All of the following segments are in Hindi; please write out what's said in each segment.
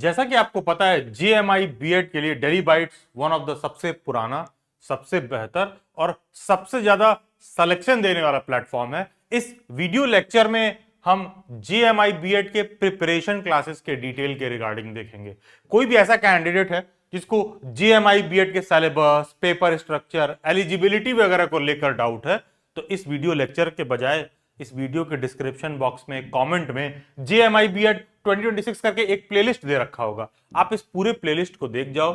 जैसा कि आपको पता है जेएमआई बीएड के लिए daily bytes one of the सबसे पुराना, सबसे बेहतर और सबसे ज्यादा सिलेक्शन देने वाला प्लेटफॉर्म है। इस वीडियो लेक्चर में हम जेएमआई बीएड के प्रिपरेशन क्लासेस के डिटेल के रिगार्डिंग देखेंगे। कोई भी ऐसा कैंडिडेट है जिसको जेएमआई बीएड के सिलेबस, पेपर स्ट्रक्चर, एलिजिबिलिटी वगैरह को लेकर डाउट है, तो इस वीडियो लेक्चर के बजाय इस वीडियो के डिस्क्रिप्शन बॉक्स में कमेंट में जेएमआई बीएड 2026 करके एक प्लेलिस्ट दे रखा होगा। आप इस पूरे प्लेलिस्ट को देख जाओ।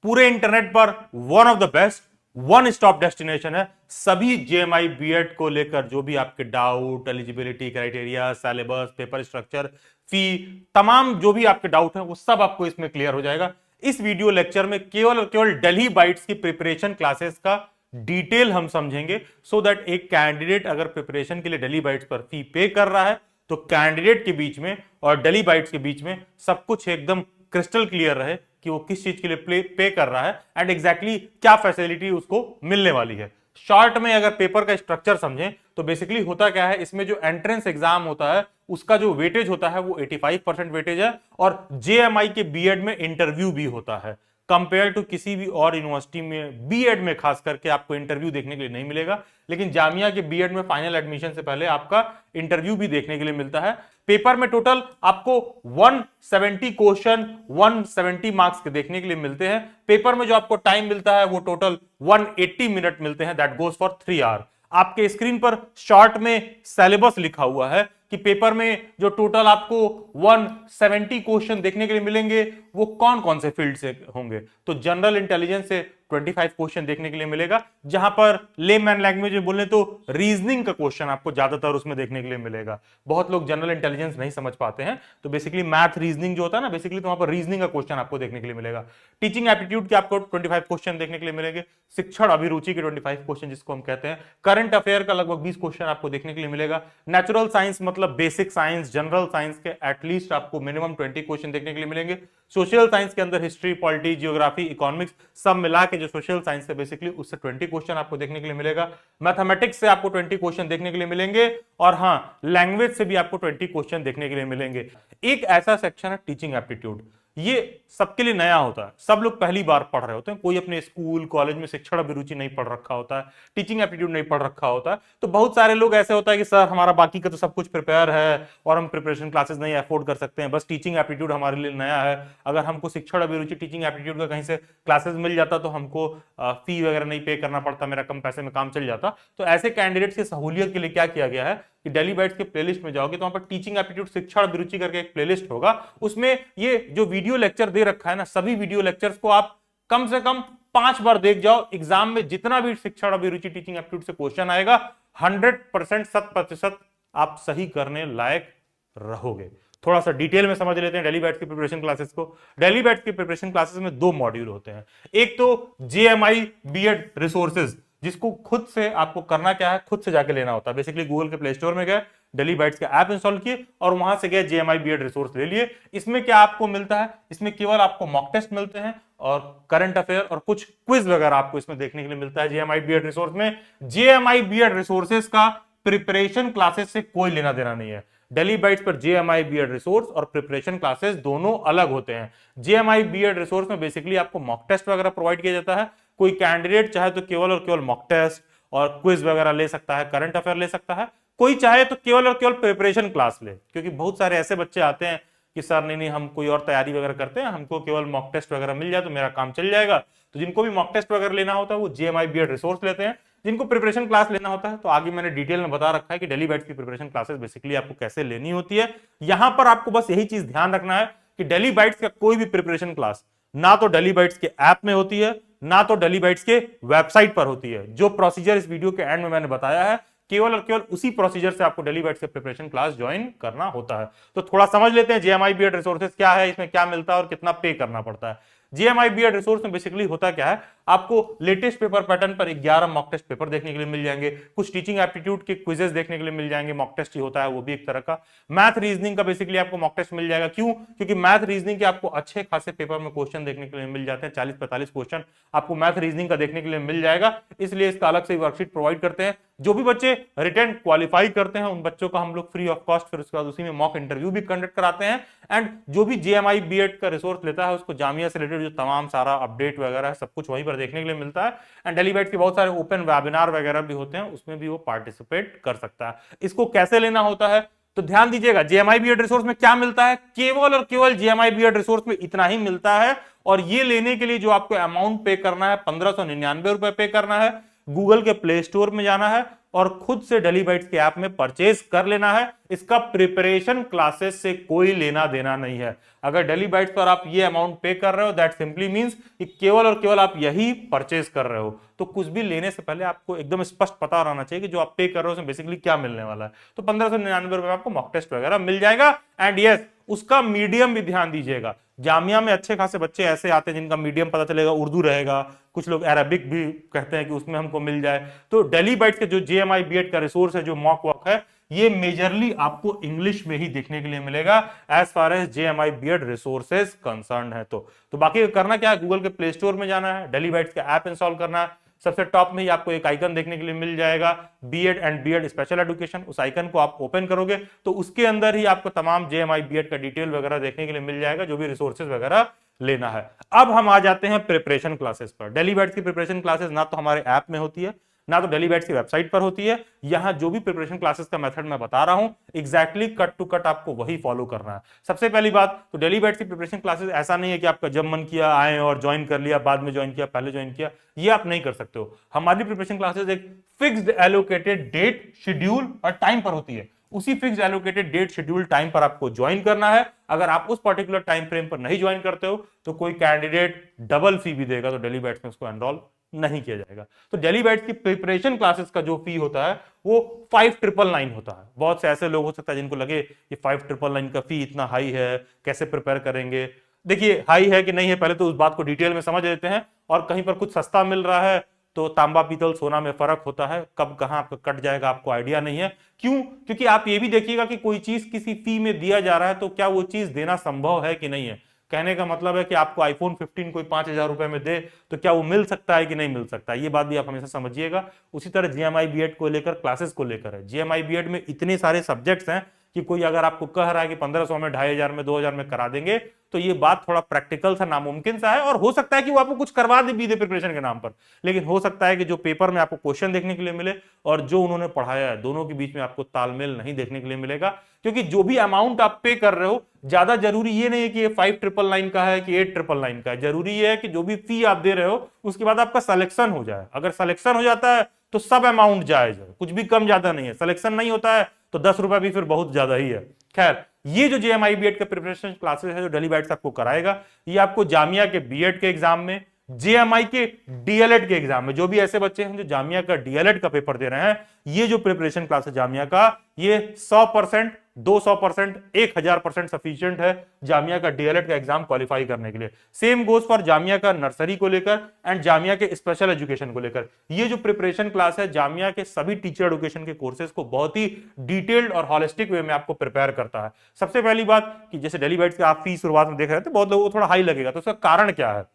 पूरे इंटरनेट पर one of the best one stop destination है सभी जेएमआई बीएड को लेकर। जो भी आपके doubt, eligibility criteria, syllabus, paper structure, fee, तमाम जो भी आपके डाउट है वो सब आपको इसमें क्लियर हो जाएगा। इस वीडियो लेक्चर में केवल और केवल दिल्ली बाइट्स की प्रिपरेशन क्लासेस का डिटेल हम समझेंगे, सो दैट एक कैंडिडेट अगर प्रिपरेशन के लिए दिल्ली बाइट्स पर फी पे कर रहा है तो कैंडिडेट के बीच में और दिल्ली बाइट्स के बीच में सब कुछ एकदम क्रिस्टल क्लियर रहे कि वो किस चीज के लिए पे कर रहा है एंड एग्जैक्टली क्या फैसिलिटी उसको मिलने वाली है। शॉर्ट में अगर पेपर का स्ट्रक्चर समझें तो बेसिकली होता क्या है, इसमें जो एंट्रेंस एग्जाम होता है उसका जो वेटेज होता है वो 85% वेटेज है और जेएमआई के बीएड में इंटरव्यू भी होता है। कंपेयर टू किसी भी और यूनिवर्सिटी में बीएड में खास करके आपको इंटरव्यू देखने के लिए नहीं मिलेगा, लेकिन जामिया के बीएड में फाइनल एडमिशन से पहले आपका इंटरव्यू भी देखने के लिए मिलता है। पेपर में टोटल आपको 170 क्वेश्चन 170 मार्क्स के देखने के लिए मिलते हैं। पेपर में जो आपको टाइम मिलता है वो टोटल 180 मिनट मिलते हैं, दैट गोज फॉर 3 आवर। आपके स्क्रीन पर शॉर्ट में सिलेबस लिखा हुआ है कि पेपर में जो टोटल आपको 170 क्वेश्चन देखने के लिए मिलेंगे वो कौन कौन से फील्ड से होंगे। तो जनरल इंटेलिजेंस से 25 क्वेश्चन देखने के लिए मिलेगा, जहां पर लेमैन लैंग्वेज में बोले तो रीजनिंग का क्वेश्चन आपको ज्यादातर उसमें देखने के लिए मिलेगा। बहुत लोग जनरल इंटेलिजेंस नहीं समझ पाते हैं, तो बेसिकली मैथ रीजनिंग जो होता है ना, बेसिकली तो वहां पर रीजनिंग का क्वेश्चन आपको देखने के लिए मिलेगा। टीचिंग एप्टीट्यूड के आपको 25 क्वेश्चन देखने के लिए मिलेंगे। शिक्षण अभिरुचि के 25 क्वेश्चन जिसको हम कहते हैं। करंट अफेयर का लगभग 20 क्वेश्चन आपको देखने के लिए मिलेगा। नेचुरल साइंस मतलब बेसिक साइंस, जनरल साइंस के एटलीस्ट आपको मिनिमम 20 क्वेश्चन देखने के लिए मिलेंगे। सोशल साइंस के अंदर हिस्ट्री, पॉलिटी, जियोग्राफी, इकोनॉमिक्स सब मिला के जो सोशल साइंस है बेसिकली उससे 20 क्वेश्चन आपको देखने के लिए मिलेगा। मैथमेटिक्स से आपको 20 क्वेश्चन देखने के लिए मिलेंगे और हाँ, लैंग्वेज से भी आपको 20 क्वेश्चन देखने के लिए मिलेंगे। एक ऐसा सेक्शन है टीचिंग एप्टीट्यूड, ये सबके लिए नया होता है। सब लोग पहली बार पढ़ रहे होते हैं, कोई अपने स्कूल कॉलेज में शिक्षण अभिरुचि नहीं पढ़ रखा होता है, टीचिंग एप्टीट्यूड नहीं पढ़ रखा होता है। तो बहुत सारे लोग ऐसे होता है कि सर हमारा बाकी का तो सब कुछ प्रिपेयर है और हम प्रिपरेशन क्लासेस नहीं अफोर्ड कर सकते हैं, बस टीचिंग एप्टीट्यूड हमारे लिए नया है। अगर हमको शिक्षण अभिरुचि टीचिंग एप्टीट्यूड का कहीं से क्लासेस मिल जाता तो हमको फी वगैरह नहीं पे करना पड़ता, मेरा कम पैसे में काम चल जाता। तो ऐसे कैंडिडेट्स की सहूलियत के लिए क्या किया गया है कि दिल्ली बाइट्स के प्लेलिस्ट में जाओगे तो वहां पर टीचिंग एप्टीट्यूड शिक्षण अभिरुचि करके एक प्लेलिस्ट होगा। उसमें ये जो वीडियो लेक्चर दे रखा है ना, सभी वीडियो लेक्चर्स को आप कम से कम 5 बार देख जाओ। एग्जाम में जितना भी शिक्षण अभिरुचि टीचिंग एप्टीट्यूड से क्वेश्चन आएगा 100% 100% आप सही करने लायक रहोगे। थोड़ा सा डिटेल में समझ लेते हैं दिल्ली बाइट्स की प्रिपरेशन क्लासेस को। दिल्ली बाइट्स की प्रिपरेशन क्लासेस में 2 मॉड्यूल होते हैं। एक तो जेएमआई बीएड रिसोर्सेज, जिसको खुद से आपको करना क्या है, खुद से जाके लेना होता है। बेसिकली गूगल के प्ले स्टोर में गए, दिल्ली बाइट्स का ऐप इंस्टॉल किए और वहां से गए जेएमआई बीएड रिसोर्स ले लिए। इसमें क्या आपको मिलता है, इसमें केवल आपको मॉक टेस्ट मिलते हैं और करंट अफेयर और कुछ क्विज वगैरह आपको इसमें देखने के लिए मिलता है जेएमआई बीएड रिसोर्स में। जेएमआई बीएड रिसोर्सेज का प्रिपरेशन क्लासेस से कोई लेना देना नहीं है। दिल्ली बाइट्स पर जेएमआई बीएड रिसोर्स और प्रिपरेशन क्लासेस दोनों अलग होते हैं। जेएमआई बीएड रिसोर्स में बेसिकली आपको मॉक टेस्ट वगैरह प्रोवाइड किया जाता है। कोई कैंडिडेट चाहे तो केवल और केवल मॉक टेस्ट और क्विज वगैरह ले सकता है, करंट अफेयर ले सकता है। कोई चाहे तो केवल और केवल प्रिपरेशन क्लास ले, क्योंकि बहुत सारे ऐसे बच्चे आते हैं कि सर नहीं हम कोई और तैयारी वगैरह करते हैं, हमको केवल मॉक टेस्ट वगैरह मिल जाए तो मेरा काम चल जाएगा। तो जिनको भी मॉक टेस्ट वगैरह लेना होता है वो जेएमआई बीएड रिसोर्स लेते हैं। जिनको प्रिपरेशन क्लास लेना होता है तो आगे मैंने डिटेल में बता रखा है कि दिल्ली बाइट्स की प्रिपरेशन क्लासेस बेसिकली आपको कैसे लेनी होती है। यहां पर आपको बस यही चीज ध्यान रखना है कि दिल्ली बाइट्स का कोई भी प्रिपरेशन क्लास ना तो दिल्ली बाइट्स के ऐप में होती है, ना तो दिल्ली बाइट्स के वेबसाइट पर होती है। जो प्रोसीजर इस वीडियो के एंड में मैंने बताया है, केवल और केवल उसी प्रोसीजर से आपको दिल्ली बाइट्स के प्रिपरेशन क्लास ज्वाइन करना होता है। तो थोड़ा समझ लेते हैं जेएमआई बीएड रिसोर्सेज क्या है, इसमें क्या मिलता है और कितना पे करना पड़ता है। जीएमआई बीएड रिसोर्स में बेसिकली होता क्या है, आपको लेटेस्ट पेपर पैटर्न पर 11 मॉक टेस्ट पेपर देखने के लिए मिल जाएंगे, कुछ टीचिंग एप्टीट्यूड के क्विजेस देखने के लिए मिल जाएंगे, मॉक टेस्ट ही होता है वो भी एक तरह का। मैथ रीजनिंग का बेसिकली आपको मॉक टेस्ट मिल जाएगा, क्यों? क्योंकि मैथ रीजनिंग के आपको अच्छे खासे पेपर में क्वेश्चन देखने के लिए मिल जाते हैं, 40-45 क्वेश्चन आपको मैथ रीजनिंग का देखने के लिए मिल जाएगा, इसलिए इसका अलग से वर्कशीट प्रोवाइड करते हैं। जो भी बच्चे रिटर्न क्वालिफाई करते हैं उन बच्चों का हम लोग फ्री ऑफ कॉस्ट फिर उसके बाद उसी में मॉक इंटरव्यू भी कंडक्ट कराते हैं। एंड जो भी जेएमआई बीएड का रिसोर्स लेता है उसको जामिया से रिलेटेड जो तमाम सारा अपडेट वगैरह है सब कुछ वहीं पर देखने के लिए मिलता है। एंड डेली बैच के बहुत सारे ओपन वेबिनार वगैरह भी होते हैं, उसमें भी वो पार्टिसिपेट कर सकता है। इसको कैसे लेना होता है तो ध्यान दीजिएगा, जेएमआई बीएड रिसोर्स में क्या मिलता है, केवल और केवल जेएमआई बीएड रिसोर्स में इतना ही मिलता है। और ये लेने के लिए जो आपको अमाउंट पे करना है 1599 रुपए पे करना है, गूगल के प्ले स्टोर में जाना है और खुद से डेली बाइट्स के ऐप में परचेज कर लेना है। इसका प्रिपरेशन क्लासेस से कोई लेना देना नहीं है। अगर डेली बाइट्स पर आप ये अमाउंट पे कर रहे हो दैट सिंपली मींस कि केवल और केवल आप यही परचेज कर रहे हो। तो कुछ भी लेने से पहले आपको एकदम स्पष्ट पता रहना चाहिए कि जो आप पे कर रहे हो उसमें बेसिकली क्या मिलने वाला है। तो 1599 रुपए में आपको मॉक टेस्ट वगैरह मिल जाएगा। एंड यस, उसका मीडियम भी ध्यान दीजिएगा, जामिया में अच्छे खासे बच्चे ऐसे आते हैं जिनका मीडियम पता चलेगा उर्दू रहेगा, कुछ लोग अरबिक भी कहते हैं कि उसमें हमको मिल जाए। तो डेली बाइट्स के जो जेएमआई बीएड का रिसोर्स है, जो मॉक वॉक है, ये मेजरली आपको इंग्लिश में ही देखने के लिए मिलेगा as far as JMI BEd resources concern है। तो बाकी करना क्या है, गूगल के प्ले स्टोर में जाना है, डेली बाइट्स का ऐप इंस्टॉल करना है, सबसे टॉप में ही आपको एक आइकन देखने के लिए मिल जाएगा BEd and BEd special education. उस आइकन को आप ओपन करोगे तो उसके अंदर ही आपको तमाम जेएमआई बीएड का डिटेल वगैरह देखने के लिए मिल जाएगा, जो भी रिसोर्सेज वगैरह लेना है। अब हम आ जाते हैं प्रिपरेशन क्लासेस पर। डेली बैट्स की प्रिपरेशन क्लासेस ना तो हमारे ऐप में होती है ना तो डेली बैट्स की वेबसाइट पर होती है। यहां जो भी प्रिपरेशन क्लासेस का मेथड मैं बता रहा हूं एग्जैक्टली कट टू कट आपको वही फॉलो करना है। सबसे पहली बात तो डेली बैट्स की प्रिपरेशन क्लासेस ऐसा नहीं है कि आपका जब मन किया आए और ज्वाइन कर लिया, बाद में ज्वाइन किया, पहले ज्वाइन किया, ये आप नहीं कर सकते हो। हमारी प्रिपरेशन क्लासेस एक फिक्स्ड एलोकेटेड डेट, शेड्यूल और टाइम पर होती है। उसी fix allocated date, schedule, time पर आपको ज्वाइन करना है। अगर आप उस पर्टिकुलर टाइम फ्रेम पर नहीं ज्वाइन करते हो तो कोई कैंडिडेट डबल फी भी देगा तो डेली बैट्स में उसको एनरोल नहीं किया जाएगा। तो डेली बैट्स की प्रिपरेशन क्लासेस का जो फी होता है वो 5999 होता है। बहुत से ऐसे लोग हो सकता है जिनको लगे ये 5999 का फी इतना हाई है, कैसे प्रिपेयर करेंगे। देखिए हाई है कि नहीं है पहले तो उस बात को डिटेल में समझ लेते हैं। और कहीं पर कुछ सस्ता मिल रहा है तो तांबा पीतल सोना में फर्क होता है, कब कहां आपका कट जाएगा आपको आइडिया नहीं है। क्यों? क्योंकि आप ये भी देखिएगा कि कोई चीज किसी फी में दिया जा रहा है तो क्या वो चीज देना संभव है कि नहीं है। कहने का मतलब है कि आपको आईफोन 15 कोई 5000 रुपए में दे तो क्या वो मिल सकता है कि नहीं मिल सकता है, ये बात भी आप हमेशा समझिएगा। उसी तरह जीएमआई बीएड को लेकर क्लासेस को लेकर है, जीएमआई बीएड में इतने सारे सब्जेक्ट्स हैं कि कोई अगर आपको कह रहा है कि 1500 में, 2500 में, 2000 में करा देंगे तो ये बात थोड़ा प्रैक्टिकल सा नामुमकिन सा है। और हो सकता है कि वो आपको कुछ करवा दे भी दे प्रिपरेशन के नाम पर, लेकिन हो सकता है कि जो पेपर में आपको क्वेश्चन देखने के लिए मिले और जो उन्होंने पढ़ाया है दोनों के बीच में आपको तालमेल नहीं देखने के लिए मिलेगा। क्योंकि जो भी अमाउंट आप पे कर रहे हो ज्यादा जरूरी ये नहीं है कि ये 5999 का है कि 8999 का है। जरूरी ये है कि जो भी फी आप दे रहे हो उसके बाद आपका सिलेक्शन हो जाए। अगर सिलेक्शन हो जाता है तो सब अमाउंट जायज है, कुछ भी कम ज्यादा नहीं है। सिलेक्शन नहीं होता है तो 10 रुपए भी फिर बहुत ज्यादा ही है। खैर, ये जो जेएमआई बीएड का प्रिपरेशन क्लासेस है जो डेली बैट्स आपको कराएगा, ये आपको जामिया के बीएड के एग्जाम में, जेएमआई के डीएलएड के एग्जाम में, जो भी ऐसे बच्चे हैं जो जामिया का डीएलएड का पेपर दे रहे हैं, ये जो प्रिपरेशन क्लास है जामिया का, ये 100%, 200%, 1000% सफिशिएंट है जामिया का डीएलएड का एग्जाम क्वालिफाई करने के लिए। सेम गोज फॉर जामिया का नर्सरी को लेकर एंड जामिया के स्पेशल एजुकेशन को लेकर। ये जो प्रिपरेशन क्लास है जामिया के सभी टीचर एजुकेशन के कोर्सेज को बहुत ही डिटेल्ड और हॉलिस्टिक वे में आपको प्रिपेयर करता है। सबसे पहली बात कि जैसे डेली बैट्स की आप फीस शुरुआत में देख रहे थे बहुत लोगों को थोड़ा हाई लगेगा, तो उसका कारण क्या है?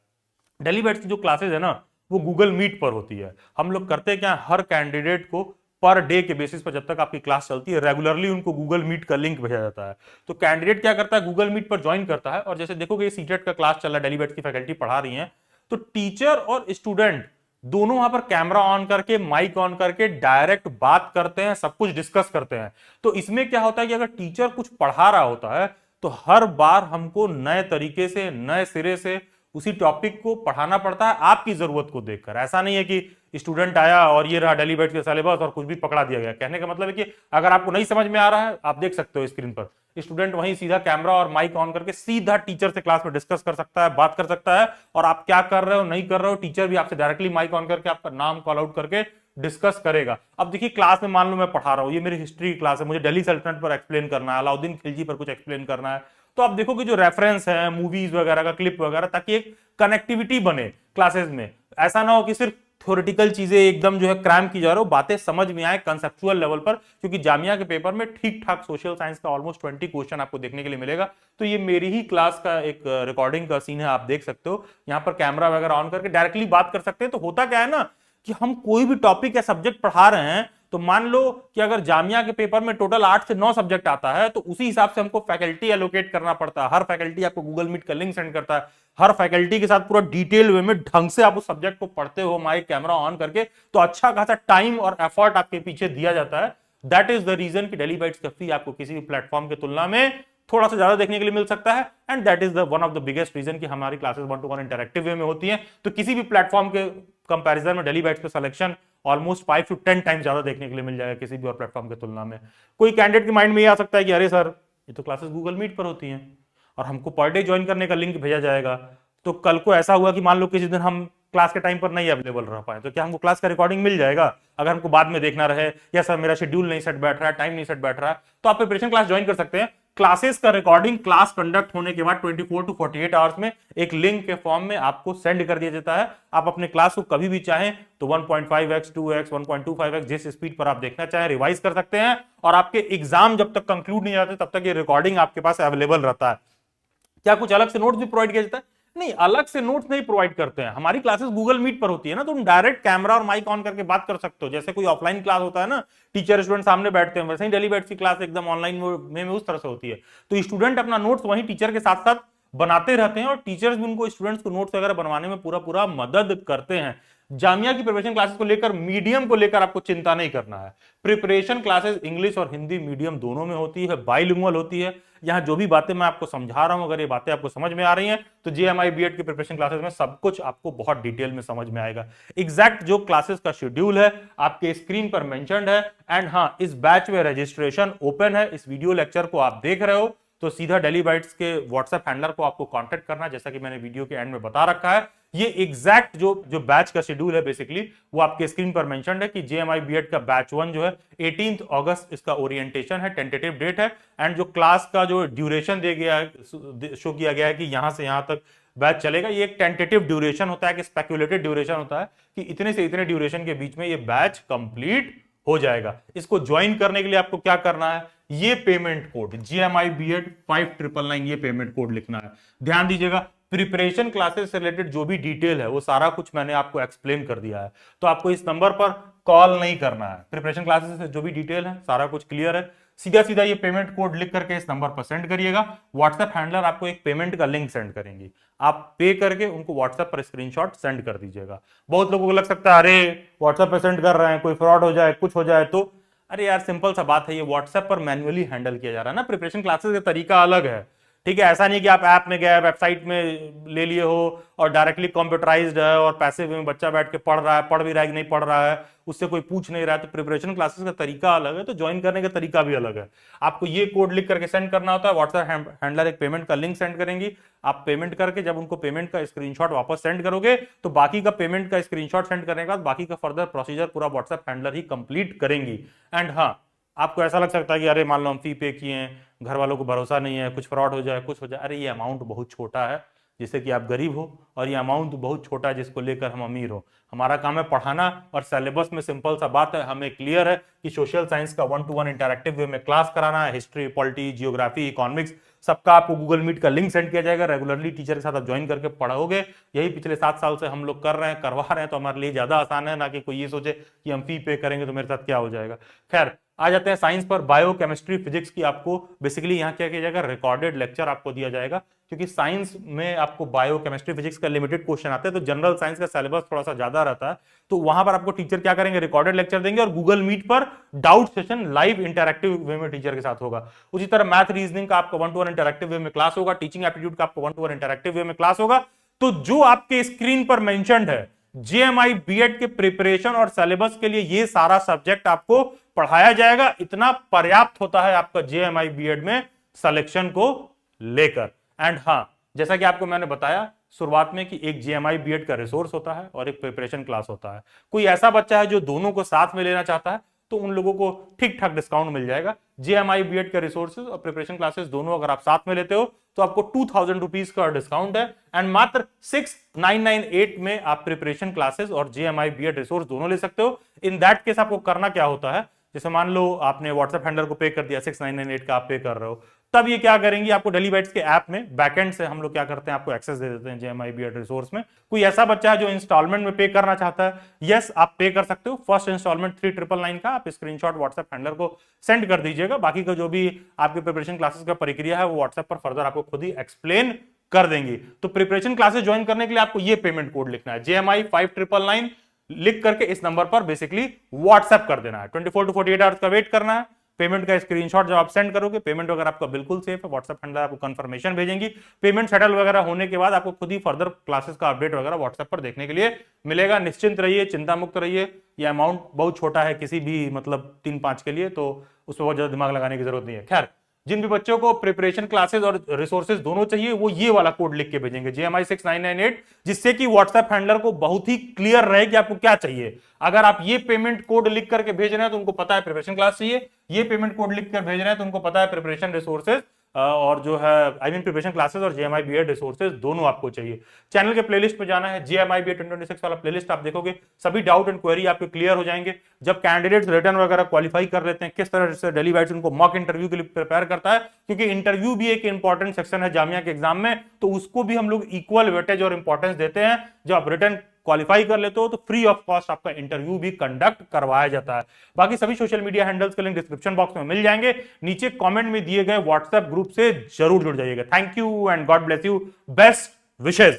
डेली बैट्स की जो क्लासेस है ना वो गूगल मीट पर होती है। हम लोग करते क्या, हर कैंडिडेट को पर डे के बेसिस पर जब तक आपकी क्लास चलती है रेगुलरली उनको गूगल मीट का लिंक भेजा जाता है। तो कैंडिडेट क्या करता है, गूगल मीट पर ज्वाइन करता है और जैसे देखोगे सीटेट का क्लास चल रहा है, डेली बैट्स की फैकल्टी पढ़ा रही है, तो टीचर और स्टूडेंट दोनों वहां पर कैमरा ऑन करके, माइक ऑन करके डायरेक्ट बात करते हैं, सब कुछ डिस्कस करते हैं। तो इसमें क्या होता है कि अगर टीचर कुछ पढ़ा रहा होता है तो हर बार हमको नए तरीके से, नए सिरे से उसी टॉपिक को पढ़ाना पड़ता है आपकी जरूरत को देखकर। ऐसा नहीं है कि स्टूडेंट आया और ये रहा डेली बैट्स के सिलेबस और कुछ भी पकड़ा दिया गया। कहने का मतलब है कि अगर आपको नहीं समझ में आ रहा है, आप देख सकते हो स्क्रीन पर, स्टूडेंट वहीं सीधा कैमरा और माइक ऑन करके सीधा टीचर से क्लास में डिस्कस कर सकता है, बात कर सकता है। और आप क्या कर रहे हो, नहीं कर रहे हो, टीचर भी आपसे डायरेक्टली माइक ऑन करके आपका नाम कॉल आउट करके डिस्कस करेगा। अब देखिए क्लास में मान लो मैं पढ़ा रहा हूं, ये मेरी हिस्ट्री की क्लास है, मुझे दिल्ली सल्तनत पर एक्सप्लेन करना है, अलाउद्दीन खिलजी पर कुछ एक्सप्लेन करना है, तो आप देखो कि जो रेफरेंस है मूवीज वगैरह का, क्लिप वगैरह, ताकि एक कनेक्टिविटी बने क्लासेस में। ऐसा ना हो कि सिर्फ थ्योरेटिकल चीजें एकदम जो है क्रैम की जा रही हो, बातें समझ में आए कंसेप्चुअल लेवल पर, क्योंकि जामिया के पेपर में ठीक ठाक सोशल साइंस का ऑलमोस्ट 20 क्वेश्चन आपको देखने के लिए मिलेगा। तो ये मेरी ही क्लास का एक रिकॉर्डिंग का सीन है, आप देख सकते हो। यहाँ पर कैमरा वगैरह ऑन करके डायरेक्टली बात कर सकते हैं। तो होता क्या है ना कि हम कोई भी टॉपिक या सब्जेक्ट पढ़ा रहे हैं, तो मान लो कि अगर जामिया के पेपर में टोटल 8 से 9 सब्जेक्ट आता है, तो उसी हिसाब से हमको फैकल्टी एलोकेट करना पड़ता है। हर फैकल्टी आपको गूगल मीट का लिंक सेंड करता है, हर फैकल्टी के साथ पूरा डिटेल वे में ढंग से आप उस सब्जेक्ट को पढ़ते हो माइक कैमरा ऑन करके, तो अच्छा खासा टाइम और एफर्ट आपके पीछे दिया जाता है। दैट इज द रीजन कि डेली बाइट्स का फी आपको किसी भी प्लेटफॉर्म की तुलना में थोड़ा सा ज्यादा देखने के लिए मिल सकता है। And that is the one of the biggest reason कि हमारी क्लासेस 1-to-1 इंटरेक्टिव वे में होती हैं। तो किसी भी प्लेटफॉर्म के कंपैरिजन में डेली बाइट्स का सिलेक्शन ऑलमोस्ट 5 to 10 टाइम ज्यादा देखने के लिए मिल जाएगा किसी भी और प्लेटफॉर्म की तुलना में। कोई कैंडिडेट के माइंड में ये आ सकता है कि अरे सर, ये तो क्लासेस गूगल मीट पर होती हैं और हमको पर डे ज्वाइन करने का लिंक भेजा जाएगा, तो कल को ऐसा हुआ कि मान लो किसी दिन हम क्लास के टाइम पर नहीं अवेलेबल रह पाए, तो क्या हमको क्लास का रिकॉर्डिंग मिल जाएगा? अगर हमको बाद में देखना रहे, या सर मेरा शेड्यूल नहीं सेट बैठ रहा है, टाइम नहीं सेट बैठ रहा है, तो आप प्रिपरेशन क्लास ज्वाइन कर सकते हैं। क्लासेस का रिकॉर्डिंग क्लास कंडक्ट होने के बाद 24 to 48 आवर्स में एक लिंक के फॉर्म में आपको सेंड कर दिया जाता है। आप अपने क्लास को कभी भी चाहें तो 1.5x 2x 1.25x जिस स्पीड पर आप देखना चाहें रिवाइज कर सकते हैं, और आपके एग्जाम जब तक कंक्लूड नहीं जाते तब तक ये रिकॉर्डिंग आपके पास अवेलेबल रहता है। क्या कुछ अलग से नोट्स भी प्रोवाइड किया जाता है? नहीं, अलग से नोट्स नहीं प्रोवाइड करते हैं। हमारी क्लासेस गूगल मीट पर होती है ना, तो तुम डायरेक्ट कैमरा और माइक ऑन करके बात कर सकते हो। जैसे कोई ऑफलाइन क्लास होता है ना, टीचर स्टूडेंट सामने बैठते हैं, वैसे ही डेली बैट्स की क्लास एकदम ऑनलाइन में उस तरह से होती है। तो स्टूडेंट अपना नोट्स वहीं टीचर के साथ साथ बनाते रहते हैं, और टीचर्स भी उनको स्टूडेंट्स को नोट्स वगैरह बनवाने में पूरा पूरा मदद करते हैं। जामिया की प्रिपरेशन क्लासेस को लेकर, मीडियम को लेकर आपको चिंता नहीं करना है। प्रिपरेशन क्लासेस इंग्लिश और हिंदी मीडियम दोनों में होती है, बाइलिंगुअल होती है। यहाँ जो भी बातें मैं आपको समझा रहा हूं, अगर ये बातें आपको समझ में आ रही हैं, तो जेएमआई बीएड की प्रिपरेशन क्लासेस में सब कुछ आपको बहुत डिटेल में समझ में आएगा। एग्जैक्ट जो क्लासेस का शेड्यूल है आपके स्क्रीन पर मेंशन्ड है। एंड हाँ, इस बैच में रजिस्ट्रेशन ओपन है। इस वीडियो लेक्चर को आप देख रहे हो तो सीधा डेली बाइट्स के व्हाट्सएप हैंडलर को आपको कांटेक्ट करना, जैसा कि मैंने वीडियो के एंड में बता रखा है। ये एग्जैक्ट जो बैच का शेड्यूल है बेसिकली वो आपके स्क्रीन पर मेंशन्ड है कि जेएमआई बीएड का बैच 1 जो है 18 अगस्त इसका ओरिएंटेशन है, टेंटेटिव डेट है। एंड जो क्लास का जो ड्यूरेशन दे गया है, शो किया गया है कि यहां से यहां तक बैच चलेगा, ये एक टेंटेटिव ड्यूरेशन होता है, कि स्पेक्युलेटेड ड्यूरेशन होता है कि इतने से इतने ड्यूरेशन के बीच में ये बैच कंप्लीट हो जाएगा। इसको ज्वाइन करने के लिए आपको क्या करना है, ये पेमेंट कोड GMI BEd 5999 ये पेमेंट कोड लिखना है। ध्यान दीजिएगा, प्रिपरेशन क्लासेस से रिलेटेड जो भी डिटेल है वो सारा कुछ मैंने आपको एक्सप्लेन कर दिया है, तो आपको इस नंबर पर कॉल नहीं करना है। प्रिपरेशन क्लासेस से जो भी डिटेल है सारा कुछ क्लियर है, सीधा सीधा ये पेमेंट कोड लिख करके इस नंबर पर सेंड करिएगा। व्हाट्सएप हैंडलर आपको एक पेमेंट का लिंक सेंड करेंगे, आप पे करके उनको व्हाट्सएप पर स्क्रीनशॉट सेंड कर दीजिएगा। बहुत लोगों को लग सकता है अरे व्हाट्सएप पर सेंड कर रहे हैं, कोई फ्रॉड हो जाए, कुछ हो जाए तो। अरे यार सिंपल सा बात है, ये व्हाट्सएप पर मैन्युअली हैंडल किया जा रहा है ना। प्रिपरेशन क्लासेस का तरीका अलग है, ठीक है। ऐसा नहीं कि आप ऐप में गए, वेबसाइट में ले लिए हो और डायरेक्टली कंप्यूटराइज्ड है और पैसे में बच्चा बैठ के पढ़ रहा है, पढ़ भी रहा है कि नहीं पढ़ रहा है, उससे कोई पूछ नहीं रहा है। तो प्रिपरेशन क्लासेस का तरीका अलग है, तो ज्वाइन करने का तरीका भी अलग है। आपको ये कोड लिख करके सेंड करना होता है, व्हाट्सएप हैंडलर एक पेमेंट का लिंक सेंड करेंगी, आप पेमेंट करके जब उनको पेमेंट का स्क्रीनशॉट वापस सेंड करोगे तो बाकी का पेमेंट का स्क्रीनशॉट सेंड करने के बाद बाकी का फर्दर प्रोसीजर पूरा व्हाट्सएप हैंडलर ही कंप्लीट करेंगी। एंड हाँ, आपको ऐसा लग सकता है कि अरे मान लो हम फी पे किए हैं, घर वालों को भरोसा नहीं है, कुछ फ्रॉड हो जाए, कुछ हो जाए। अरे ये अमाउंट बहुत छोटा है जिससे कि आप गरीब हो, और ये अमाउंट बहुत छोटा है जिसको लेकर हम अमीर हो। हमारा काम है पढ़ाना, और सिलेबस में सिंपल सा बात है, हमें क्लियर है कि सोशल साइंस का 1-to-1 इंटरेक्टिव वे में क्लास कराना है। हिस्ट्री, पॉलिटी, जियोग्राफी, इकोनॉमिक्स सबका आपको गूगल मीट का लिंक सेंड किया जाएगा। रेगुलरली टीचर के साथ आप ज्वाइन करके पढ़ोगे। यही पिछले 7 साल से हम लोग कर रहे हैं, करवा रहे हैं, तो हमारे लिए ज्यादा आसान है, ना कि कोई ये सोचे कि हम फी पे करेंगे तो मेरे साथ क्या हो जाएगा। खैर, आ जाते हैं साइंस पर। बायो, केमिस्ट्री, फिजिक्स की आपको बेसिकली यहाँ क्या किया जाएगा, रिकॉर्डेड लेक्चर आपको दिया जाएगा, क्योंकि साइंस में आपको बायो, केमिस्ट्री, फिजिक्स का लिमिटेड क्वेश्चन आते हैं, तो जनरल साइंस का सिलेबस थोड़ा सा ज्यादा रहता है। तो वहां पर आपको टीचर क्या करेंगे, रिकॉर्डेड लेक्चर देंगे, और गूगल मीट पर डाउट सेशन लाइव इंटरैक्टिव वे में टीचर के साथ होगा। उसी तरह मैथ, रीजनिंग का आपको 1-to-1 इंटरैक्टिव वे में क्लास होगा। टीचिंग एप्टीट्यूड का आपको 1-to-1 इंटरैक्टिव वे में क्लास होगा। तो जो आपके स्क्रीन पर मेंशन्ड है जेएमआई बीएड के प्रिपरेशन और सिलेबस के लिए, ये सारा सब्जेक्ट आपको पढ़ाया जाएगा। इतना पर्याप्त होता है आपका जेएमआई बीएड में सिलेक्शन को लेकर। एंड हाँ, जैसा कि आपको मैंने बताया शुरुआत में कि एक जेएमआई बीएड का रिसोर्स होता है और एक प्रिपरेशन क्लास होता है। कोई ऐसा बच्चा है जो दोनों को साथ में लेना चाहता है, तो तो उन लोगों को ठीक ठाक डिस्काउंट मिल जाएगा। जेएमआई बीएड के रिसोर्सेज और प्रिपरेशन क्लासेस दोनों अगर आप साथ में लेते हो तो आपको 2000 रुपीज का डिस्काउंट है, एंड मात्र 6998 में आप प्रिपरेशन क्लासेस और जेएमआई बीएड रिसोर्स दोनों ले सकते हो। इन दैट केस आपको करना क्या होता है, जैसे मान लो आपने व्हाट्सएप हैंडलर को पे कर दिया, 6998 का आप पे कर रहे हो, तब ये क्या करेंगे, आपको डेली बाइट्स के ऐप में बैकएंड से हम लोग क्या करते हैं, आपको एक्सेस दे देते हैं जेएमआई बीएड रिसोर्स में। कोई ऐसा बच्चा है जो इंस्टॉलमेंट में पे करना चाहता है, यस आप पे कर सकते हो। फर्स्ट इंस्टॉलमेंट 3999 का आप स्क्रीनशॉट व्हाट्सएप हैंडलर को सेंड कर दीजिएगा, बाकी का जो भी आपके प्रिपरेशन क्लासेस का प्रक्रिया है वो व्हाट्सएप पर फर्दर आपको खुद ही एक्सप्लेन कर देंगे। तो प्रिपरेशन क्लासेस ज्वाइन करने के लिए आपको ये पेमेंट कोड लिखना है, जेएमआई 5999 लिख करके इस नंबर पर बेसिकली व्हाट्सएप कर देना है। 24 to 48 आवर्स का वेट करना है। पेमेंट का स्क्रीनशॉट जब आप सेंड करोगे, पेमेंट वगैरह आपका बिल्कुल सेफ है, व्हाट्सएप हैंडलर आपको कंफर्मेशन भेजेंगी। पेमेंट सेटल वगैरह होने के बाद आपको खुद ही फर्दर क्लासेस का अपडेट वगैरह व्हाट्सएप पर देखने के लिए मिलेगा। निश्चिंत रहिए, चिंता मुक्त रहिए। ये अमाउंट बहुत छोटा है किसी भी मतलब 3-5 के लिए, तो उसमें बहुत ज्यादा दिमाग लगाने की जरूरत नहीं है। खैर, जिन भी बच्चों को प्रिपरेशन क्लासेस और रिसोर्सेज दोनों चाहिए वो ये वाला कोड लिख के भेजेंगे, जेएमआई 6998, जिससे कि व्हाट्सएप हैंडलर को बहुत ही क्लियर रहे कि आपको क्या चाहिए। अगर आप ये पेमेंट कोड लिख करके भेज रहे हैं तो उनको पता है प्रिपरेशन क्लास चाहिए, ये पेमेंट कोड लिख कर भेज रहे हैं तो उनको पता है प्रिपरेशन रिसोर्सेज और जो है प्रिपरेशन क्लासेस और जेएमआई बीएड रिसोर्सेज दोनों आपको चाहिए। चैनल के प्लेलिस्ट पे जाना है, जेएमआई बीएड 2026 वाला प्लेलिस्ट आप देखोगे, सभी डाउट एंड क्वेरी आपके क्लियर हो जाएंगे। जब कैंडिडेट्स रिटर्न वगैरह क्वालिफाई कर लेते हैं, किस तरह से डेली बाइट्स उनको मॉक इंटरव्यू के लिए प्रिपेयर करता है, क्योंकि इंटरव्यू भी एक इंपॉर्टेंट सेक्शन है जामिया के एग्जाम में, तो उसको भी हम लोग इक्वल वेटेज और इंपॉर्टेंस देते हैं। जब आप रिटर्न क्वालिफाई कर लेते हो तो फ्री ऑफ कॉस्ट आपका इंटरव्यू भी कंडक्ट करवाया जाता है। बाकी सभी सोशल मीडिया हैंडल्स के लिंक डिस्क्रिप्शन बॉक्स में मिल जाएंगे, नीचे कमेंट में दिए गए व्हाट्सएप ग्रुप से जरूर जुड़ जाइएगा। Thank you and God bless you, best wishes.